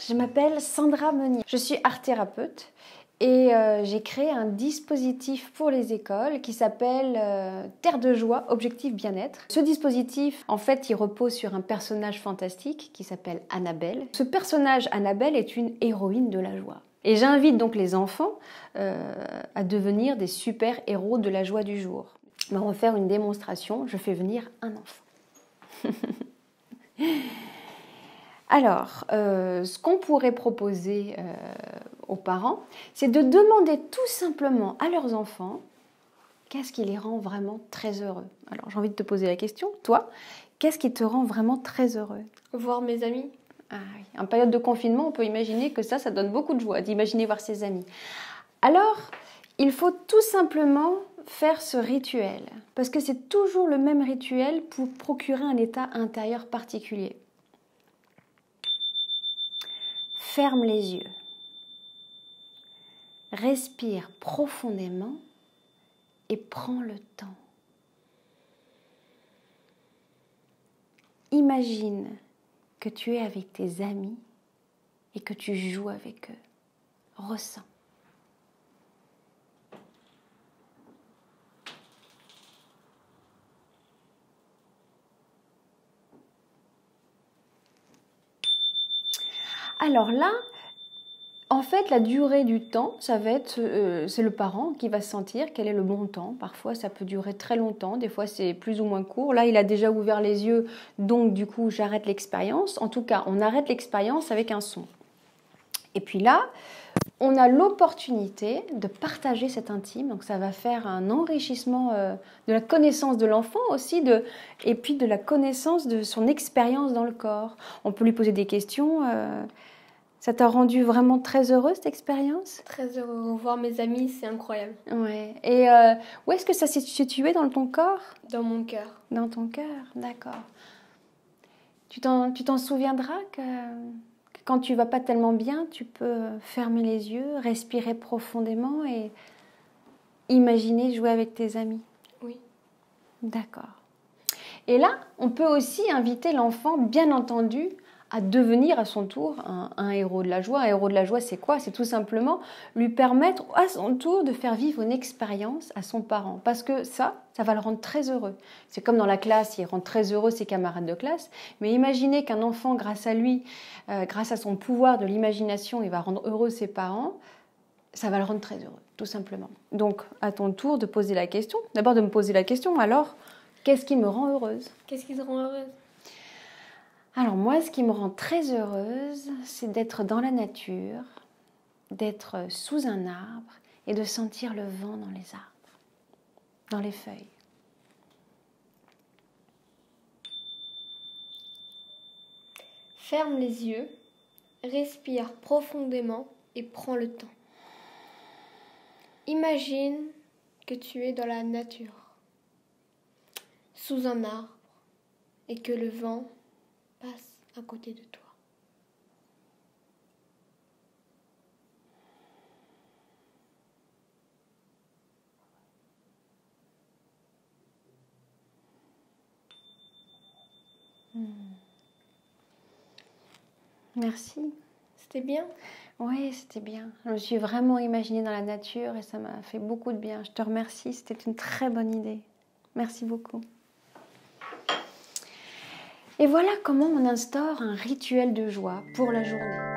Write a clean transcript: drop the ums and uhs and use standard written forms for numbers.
Je m'appelle Sandra Meunier. Je suis art-thérapeute et j'ai créé un dispositif pour les écoles qui s'appelle Terre de joie, objectif bien-être. Ce dispositif, en fait, il repose sur un personnage fantastique qui s'appelle Annabelle. Ce personnage, Annabelle, est une héroïne de la joie. Et j'invite donc les enfants à devenir des super-héros de la joie du jour. On va faire une démonstration. Je fais venir un enfant. Alors, ce qu'on pourrait proposer aux parents, c'est de demander tout simplement à leurs enfants qu'est-ce qui les rend vraiment très heureux. Alors, j'ai envie de te poser la question, toi, qu'est-ce qui te rend vraiment très heureux? Voir mes amis. Ah oui, en période de confinement, on peut imaginer que ça donne beaucoup de joie, d'imaginer voir ses amis. Alors, il faut tout simplement faire ce rituel, parce que c'est toujours le même rituel pour procurer un état intérieur particulier. Ferme les yeux. Respire profondément et prends le temps. Imagine que tu es avec tes amis et que tu joues avec eux. Ressens. Alors là, en fait, la durée du temps, ça va être, c'est le parent qui va sentir quel est le bon temps. Parfois, ça peut durer très longtemps, des fois c'est plus ou moins court. Là, il a déjà ouvert les yeux, donc du coup, j'arrête l'expérience. En tout cas, on arrête l'expérience avec un son. Et puis là, on a l'opportunité de partager cet intime, donc ça va faire un enrichissement de la connaissance de l'enfant aussi, et puis de la connaissance de son expérience dans le corps. On peut lui poser des questions. Ça t'a rendu vraiment très heureuse cette expérience? Très heureux. Voir mes amis, c'est incroyable. Ouais. Et où est-ce que ça s'est situé dans ton corps? Dans mon cœur. Dans ton cœur, d'accord. Tu t'en souviendras que quand tu vas pas tellement bien, tu peux fermer les yeux, respirer profondément et imaginer jouer avec tes amis. Oui. D'accord. Et là, on peut aussi inviter l'enfant, bien entendu, à devenir à son tour un héros de la joie. Un héros de la joie, c'est quoi? C'est tout simplement lui permettre à son tour de faire vivre une expérience à son parent. Parce que ça va le rendre très heureux. C'est comme dans la classe, il rend très heureux ses camarades de classe. Mais imaginez qu'un enfant, grâce à lui, grâce à son pouvoir de l'imagination, il va rendre heureux ses parents. Ça va le rendre très heureux, tout simplement. Donc, à ton tour de poser la question. D'abord de me poser la question, alors, qu'est-ce qui me rend heureuse? Qu'est-ce qui te rend heureuse? Alors moi, ce qui me rend très heureuse, c'est d'être dans la nature, d'être sous un arbre et de sentir le vent dans les arbres, dans les feuilles. Ferme les yeux, respire profondément et prends le temps. Imagine que tu es dans la nature, sous un arbre, et que le vent passe à côté de toi. Merci. C'était bien? Oui, c'était bien. Je me suis vraiment imaginée dans la nature et ça m'a fait beaucoup de bien. Je te remercie, c'était une très bonne idée. Merci beaucoup. Et voilà comment on instaure un rituel de joie pour la journée.